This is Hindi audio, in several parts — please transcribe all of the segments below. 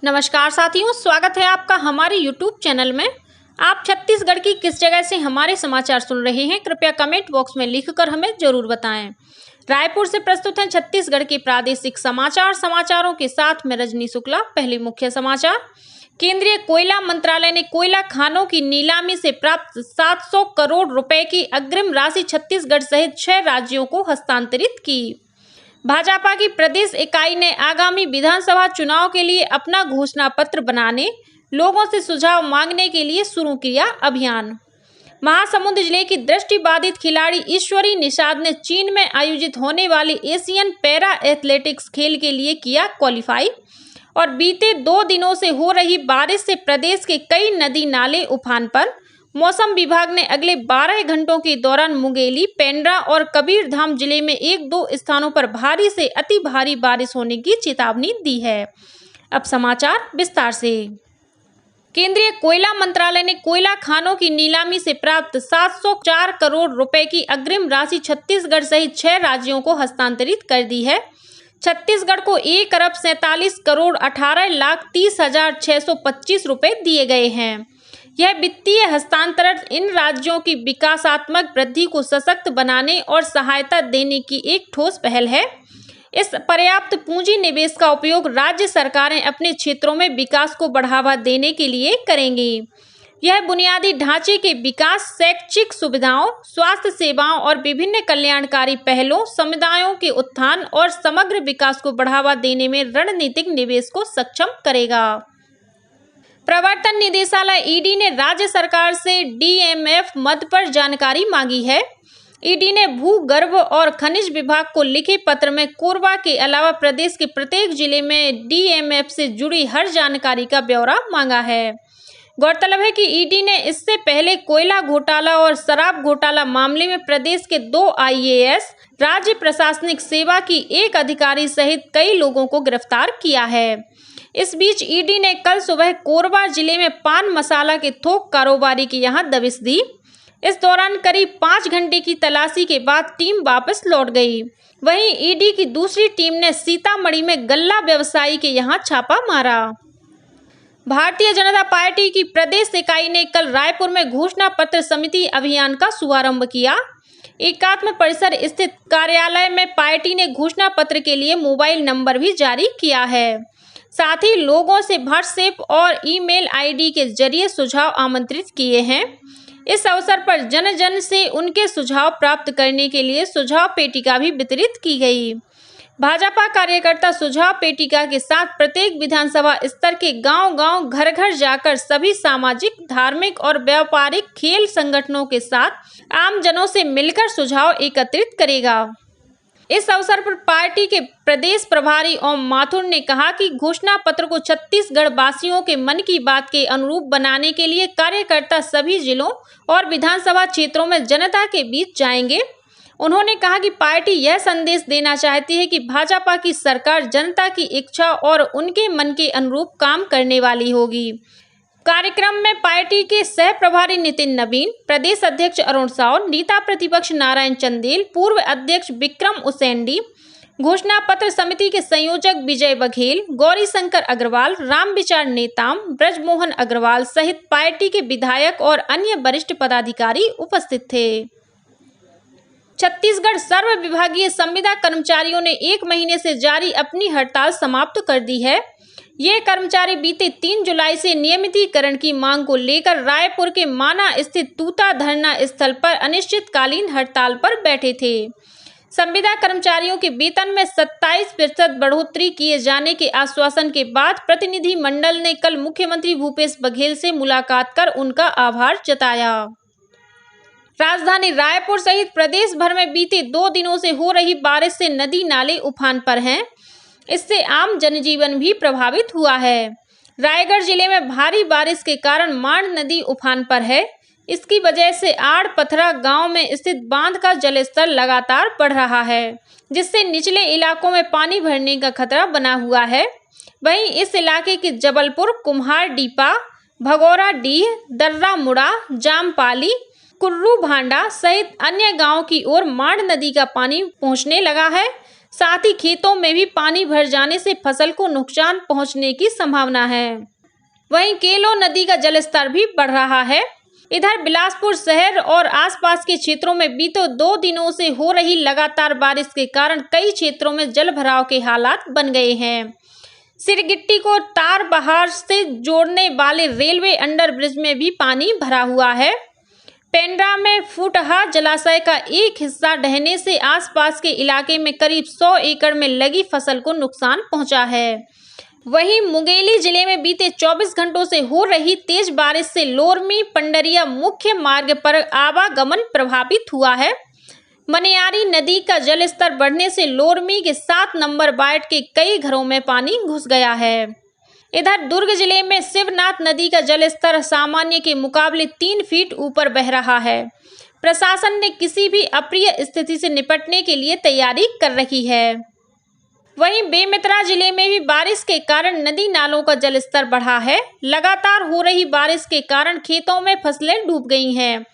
नमस्कार साथियों, स्वागत है आपका हमारे YouTube चैनल में। आप छत्तीसगढ़ की किस जगह से हमारे समाचार सुन रहे हैं, कृपया कमेंट बॉक्स में लिखकर हमें जरूर बताएं। रायपुर से प्रस्तुत हैं छत्तीसगढ़ के प्रादेशिक समाचारों के साथ में रजनी शुक्ला। पहले मुख्य समाचार। केंद्रीय कोयला मंत्रालय ने कोयला खानों की नीलामी से प्राप्त 700 करोड़ रुपए की अग्रिम राशि छत्तीसगढ़ सहित 6 राज्यों को हस्तांतरित की। भाजपा की प्रदेश इकाई ने आगामी विधानसभा चुनाव के लिए अपना घोषणा पत्र बनाने, लोगों से सुझाव मांगने के लिए शुरू किया अभियान। महासमुंद जिले की दृष्टिबाधित खिलाड़ी ईश्वरी निषाद ने चीन में आयोजित होने वाले एशियन पैरा एथलेटिक्स खेल के लिए किया क्वालिफाई। और बीते 2 दिनों से हो रही बारिश से प्रदेश के कई नदी नाले उफान पर। मौसम विभाग ने अगले 12 घंटों के दौरान मुंगेली, पेंड्रा और कबीरधाम जिले में 1-2 स्थानों पर भारी से अति भारी बारिश होने की चेतावनी दी है। अब समाचार विस्तार से। केंद्रीय कोयला मंत्रालय ने कोयला खानों की नीलामी से प्राप्त 704 करोड़ रुपए की अग्रिम राशि छत्तीसगढ़ सहित 6 राज्यों को हस्तांतरित कर दी है। छत्तीसगढ़ को 1,47,18,30,625 रुपए दिए गए हैं। यह वित्तीय हस्तांतरण इन राज्यों की विकासात्मक वृद्धि को सशक्त बनाने और सहायता देने की एक ठोस पहल है। इस पर्याप्त पूंजी निवेश का उपयोग राज्य सरकारें अपने क्षेत्रों में विकास को बढ़ावा देने के लिए करेंगी। यह बुनियादी ढांचे के विकास, शैक्षिक सुविधाओं, स्वास्थ्य सेवाओं और विभिन्न कल्याणकारी पहलों, समुदायों के उत्थान और समग्र विकास को बढ़ावा देने में रणनीतिक निवेश को सक्षम करेगा। प्रवर्तन निदेशालय ईडी ने राज्य सरकार से डीएमएफ मद पर जानकारी मांगी है। ईडी ने भूगर्भ और खनिज विभाग को लिखे पत्र में कोरबा के अलावा प्रदेश के प्रत्येक जिले में डीएमएफ से जुड़ी हर जानकारी का ब्यौरा मांगा है। गौरतलब है कि ईडी ने इससे पहले कोयला घोटाला और शराब घोटाला मामले में प्रदेश के 2 आईएएस, राज्य प्रशासनिक सेवा की एक अधिकारी सहित कई लोगों को गिरफ्तार किया है। इस बीच ईडी ने कल सुबह कोरबा जिले में पान मसाला के थोक कारोबारी की यहां दबिश दी। इस दौरान करीब 5 घंटे की तलाशी के बाद टीम वापस लौट गई। वहीं ईडी की दूसरी टीम ने सीतामढ़ी में गल्ला व्यवसायी के यहां छापा मारा। भारतीय जनता पार्टी की प्रदेश इकाई ने कल रायपुर में घोषणा पत्र समिति अभियान का शुभारंभ किया। एकात्म परिसर स्थित कार्यालय में पार्टी ने घोषणा पत्र के लिए मोबाइल नंबर भी जारी किया है। साथ ही लोगों से व्हाट्सएप और ईमेल आईडी के जरिए सुझाव आमंत्रित किए हैं। इस अवसर पर जन जन से उनके सुझाव प्राप्त करने के लिए सुझाव पेटिका भी वितरित की गई। भाजपा कार्यकर्ता सुझाव पेटिका के साथ प्रत्येक विधानसभा स्तर के गांव-गांव, घर-घर जाकर सभी सामाजिक, धार्मिक और व्यापारिक खेल संगठनों के साथ आम जनों से मिलकर सुझाव एकत्रित करेगा। इस अवसर पर पार्टी के प्रदेश प्रभारी ओम माथुर ने कहा कि घोषणा पत्र को छत्तीसगढ़ वासियों के मन की बात के अनुरूप बनाने के लिए कार्यकर्ता सभी जिलों और विधानसभा क्षेत्रों में जनता के बीच जाएंगे। उन्होंने कहा कि पार्टी यह संदेश देना चाहती है कि भाजपा की सरकार जनता की इच्छा और उनके मन के अनुरूप काम करने वाली होगी। कार्यक्रम में पार्टी के सह प्रभारी नितिन नवीन, प्रदेश अध्यक्ष अरुण साव, नेता प्रतिपक्ष नारायण चंदेल, पूर्व अध्यक्ष विक्रम उसेंडी, घोषणा पत्र समिति के संयोजक विजय बघेल, गौरीशंकर अग्रवाल, रामविचार नेताम, ब्रजमोहन अग्रवाल सहित पार्टी के विधायक और अन्य वरिष्ठ पदाधिकारी उपस्थित थे। छत्तीसगढ़ सर्व विभागीय संविदा कर्मचारियों ने 1 महीने से जारी अपनी हड़ताल समाप्त कर दी है। ये कर्मचारी बीते 3 जुलाई से नियमितीकरण की मांग को लेकर रायपुर के माना स्थित तूता धरना स्थल पर अनिश्चितकालीन हड़ताल पर बैठे थे। संविदा कर्मचारियों के वेतन में 27% बढ़ोतरी किए जाने के आश्वासन के बाद प्रतिनिधि मंडल ने कल मुख्यमंत्री भूपेश बघेल से मुलाकात कर उनका आभार जताया। राजधानी रायपुर सहित प्रदेश भर में बीते 2 दिनों से हो रही बारिश से नदी नाले उफान पर हैं। इससे आम जनजीवन भी प्रभावित हुआ है। रायगढ़ जिले में भारी बारिश के कारण मांड नदी उफान पर है। इसकी वजह से आड़ पथरा गांव में स्थित बांध का जलस्तर लगातार बढ़ रहा है, जिससे निचले इलाकों में पानी भरने का खतरा बना हुआ है। वहीं इस इलाके के जबलपुर, कुम्हार डीपा, भगौरा डीह, दर्रा मुड़ा, जामपाली, कुर्रू भांडा सहित अन्य गांव की ओर मांड नदी का पानी पहुंचने लगा है। साथ ही खेतों में भी पानी भर जाने से फसल को नुकसान पहुंचने की संभावना है। वहीं केलो नदी का जलस्तर भी बढ़ रहा है। इधर बिलासपुर शहर और आसपास के क्षेत्रों में बीते 2 दिनों से हो रही लगातार बारिश के कारण कई क्षेत्रों में जल भराव के हालात बन गए हैं। सिरगिट्टी को तारबहार से जोड़ने वाले रेलवे अंडरब्रिज में भी पानी भरा हुआ है। पेंड्रा में फुटहा जलाशय का एक हिस्सा ढहने से आसपास के इलाके में करीब 100 एकड़ में लगी फसल को नुकसान पहुंचा है। वहीं मुंगेली जिले में बीते 24 घंटों से हो रही तेज बारिश से लोरमी पंडरिया मुख्य मार्ग पर आवागमन प्रभावित हुआ है। मनियारी नदी का जलस्तर बढ़ने से लोरमी के 7 नंबर वार्ड के कई घरों में पानी घुस गया है। इधर दुर्ग जिले में शिवनाथ नदी का जलस्तर सामान्य के मुकाबले 3 फीट ऊपर बह रहा है। प्रशासन ने किसी भी अप्रिय स्थिति से निपटने के लिए तैयारी कर रखी है। वहीं बेमेतरा जिले में भी बारिश के कारण नदी नालों का जलस्तर बढ़ा है। लगातार हो रही बारिश के कारण खेतों में फसलें डूब गई हैं।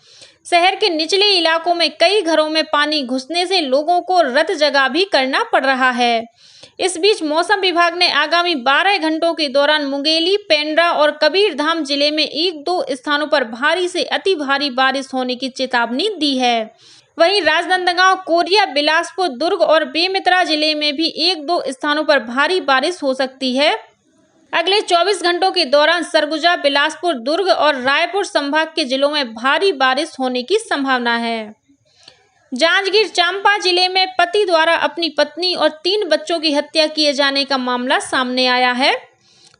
शहर के निचले इलाकों में कई घरों में पानी घुसने से लोगों को रत जगह भी करना पड़ रहा है। इस बीच मौसम विभाग ने आगामी 12 घंटों के दौरान मुंगेली, पेंड्रा और कबीरधाम जिले में 1-2 स्थानों पर भारी से अति भारी बारिश होने की चेतावनी दी है। वहीं राजनांदगांव, कोरिया, बिलासपुर, दुर्ग और बेमेतरा जिले में भी 1-2 स्थानों पर भारी बारिश हो सकती है। अगले 24 घंटों के दौरान सरगुजा, बिलासपुर, दुर्ग और रायपुर संभाग के जिलों में भारी बारिश होने की संभावना है। जांजगीर चांपा जिले में पति द्वारा अपनी पत्नी और 3 बच्चों की हत्या किए जाने का मामला सामने आया है।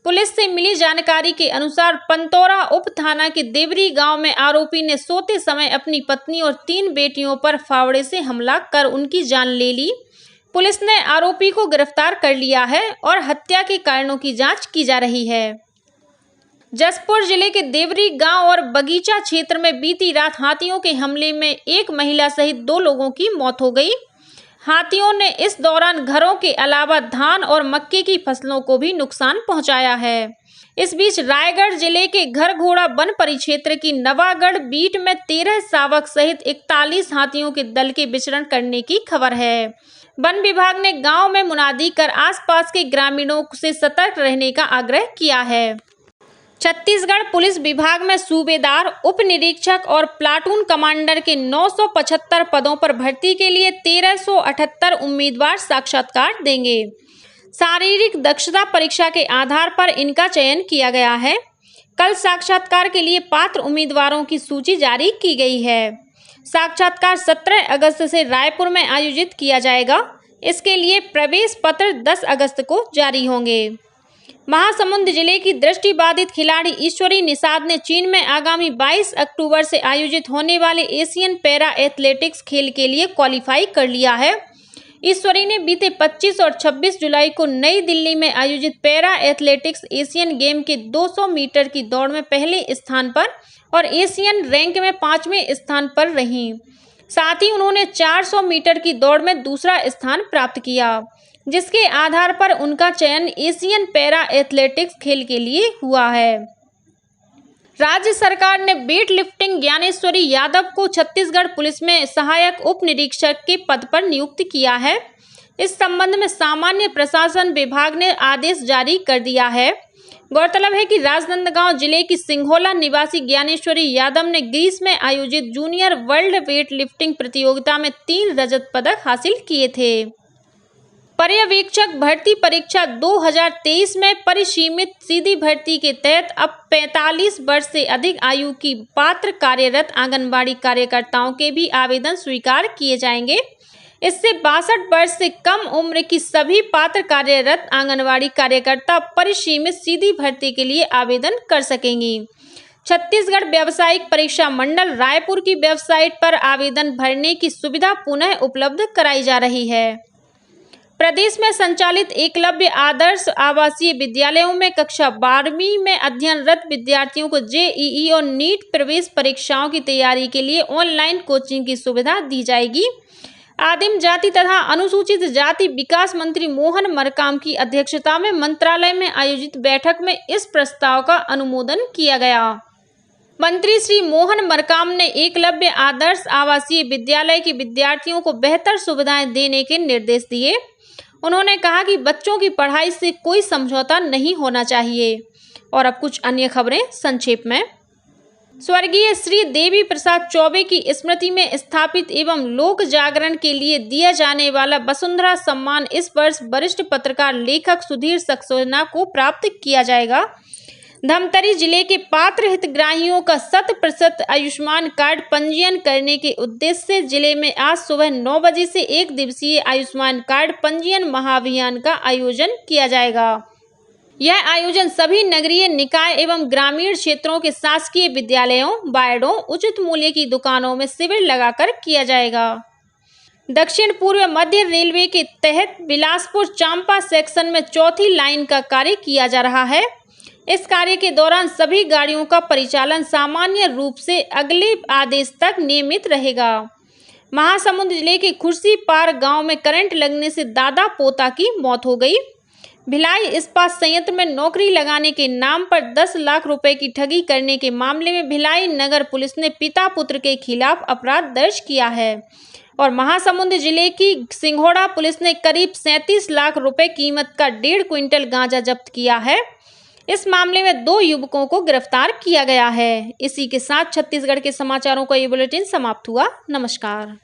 पुलिस से मिली जानकारी के अनुसार पंतौरा उप थाना के देवरी गांव में आरोपी ने सोते समय अपनी पत्नी और 3 बेटियों पर फावड़े से हमला कर उनकी जान ले ली। पुलिस ने आरोपी को गिरफ्तार कर लिया है और हत्या के कारणों की जांच की जा रही है। जसपुर जिले के देवरी गांव और बगीचा क्षेत्र में बीती रात हाथियों के हमले में एक महिला सहित 2 लोगों की मौत हो गई। हाथियों ने इस दौरान घरों के अलावा धान और मक्के की फसलों को भी नुकसान पहुंचाया है। इस बीच रायगढ़ जिले के घरघोड़ा वन परिक्षेत्र की नवागढ़ बीट में 13 शावक सहित 41 हाथियों के दल के विचरण करने की खबर है। वन विभाग ने गांव में मुनादी कर आसपास के ग्रामीणों से सतर्क रहने का आग्रह किया है। छत्तीसगढ़ पुलिस विभाग में सूबेदार, उप निरीक्षक और प्लाटून कमांडर के 975 पदों पर भर्ती के लिए 1378 उम्मीदवार साक्षात्कार देंगे। शारीरिक दक्षता परीक्षा के आधार पर इनका चयन किया गया है। कल साक्षात्कार के लिए पात्र उम्मीदवारों की सूची जारी की गई है। साक्षात्कार 17 अगस्त से रायपुर में आयोजित किया जाएगा। इसके लिए प्रवेश पत्र 10 अगस्त को जारी होंगे। महासमुंद जिले की दृष्टिबाधित खिलाड़ी ईश्वरी निषाद ने चीन में आगामी 22 अक्टूबर से आयोजित होने वाले एशियन पैरा एथलेटिक्स खेल के लिए क्वालिफाई कर लिया है। ईश्वरी ने बीते 25 और 26 जुलाई को नई दिल्ली में आयोजित पैरा एथलेटिक्स एशियन गेम के 200 मीटर की दौड़ में पहले स्थान पर और एशियन रैंक में 5वें स्थान पर रहीं। साथ ही उन्होंने 400 मीटर की दौड़ में दूसरा स्थान प्राप्त किया, जिसके आधार पर उनका चयन एशियन पैरा एथलेटिक्स खेल के लिए हुआ है। राज्य सरकार ने वेट लिफ्टिंग ज्ञानेश्वरी यादव को छत्तीसगढ़ पुलिस में सहायक उप निरीक्षक के पद पर नियुक्त किया है। इस संबंध में सामान्य प्रशासन विभाग ने आदेश जारी कर दिया है। गौरतलब है कि राजनांदगांव जिले की सिंघोला निवासी ज्ञानेश्वरी यादव ने ग्रीस में आयोजित जूनियर वर्ल्ड वेट लिफ्टिंग प्रतियोगिता में 3 रजत पदक हासिल किए थे। पर्यवेक्षक भर्ती परीक्षा 2023 में परिसीमित सीधी भर्ती के तहत अब 45 वर्ष से अधिक आयु की पात्र कार्यरत आंगनबाड़ी कार्यकर्ताओं के भी आवेदन स्वीकार किए जाएंगे। इससे 62 वर्ष से कम उम्र की सभी पात्र कार्यरत आंगनबाड़ी कार्यकर्ता परिसीमित सीधी भर्ती के लिए आवेदन कर सकेंगी। छत्तीसगढ़ व्यावसायिक परीक्षा मंडल रायपुर की वेबसाइट पर आवेदन भरने की सुविधा पुनः उपलब्ध कराई जा रही है। प्रदेश में संचालित एकलव्य आदर्श आवासीय विद्यालयों में कक्षा 12वीं में अध्ययनरत विद्यार्थियों को जेईई और नीट प्रवेश परीक्षाओं की तैयारी के लिए ऑनलाइन कोचिंग की सुविधा दी जाएगी। आदिम जाति तथा अनुसूचित जाति विकास मंत्री मोहन मरकाम की अध्यक्षता में मंत्रालय में आयोजित बैठक में इस प्रस्ताव का अनुमोदन किया गया। मंत्री श्री मोहन मरकाम ने एकलव्य आदर्श आवासीय विद्यालय के विद्यार्थियों को बेहतर सुविधाएं देने के निर्देश दिए। उन्होंने कहा कि बच्चों की पढ़ाई से कोई समझौता नहीं होना चाहिए। और अब कुछ अन्य खबरें संक्षेप में। स्वर्गीय श्री देवी प्रसाद चौबे की स्मृति में स्थापित एवं लोक जागरण के लिए दिया जाने वाला वसुंधरा सम्मान इस वर्ष वरिष्ठ पत्रकार लेखक सुधीर सक्सेना को प्राप्त किया जाएगा। धमतरी जिले के पात्र हितग्राहियों का 100% आयुष्मान कार्ड पंजीयन करने के उद्देश्य से जिले में आज सुबह 9 बजे से 1 दिवसीय आयुष्मान कार्ड पंजीयन महाअभियान का आयोजन किया जाएगा। यह आयोजन सभी नगरीय निकाय एवं ग्रामीण क्षेत्रों के शासकीय विद्यालयों, वार्डों, उचित मूल्य की दुकानों में शिविर लगाकर किया जाएगा। दक्षिण पूर्व मध्य रेलवे के तहत बिलासपुर चांपा सेक्शन में चौथी लाइन का कार्य किया जा रहा है। इस कार्य के दौरान सभी गाड़ियों का परिचालन सामान्य रूप से अगले आदेश तक नियमित रहेगा। महासमुंद जिले के खुर्सीपार गांव में करंट लगने से दादा पोता की मौत हो गई। भिलाई इस्पात संयंत्र में नौकरी लगाने के नाम पर 10 लाख रुपए की ठगी करने के मामले में भिलाई नगर पुलिस ने पिता पुत्र के खिलाफ अपराध दर्ज किया है। और महासमुंद जिले की सिंघोड़ा पुलिस ने करीब 37 लाख रुपए कीमत का 1.5 क्विंटल गांजा जब्त किया है। इस मामले में 2 युवकों को गिरफ्तार किया गया है। इसी के साथ छत्तीसगढ़ के समाचारों का ये बुलेटिन समाप्त हुआ। नमस्कार।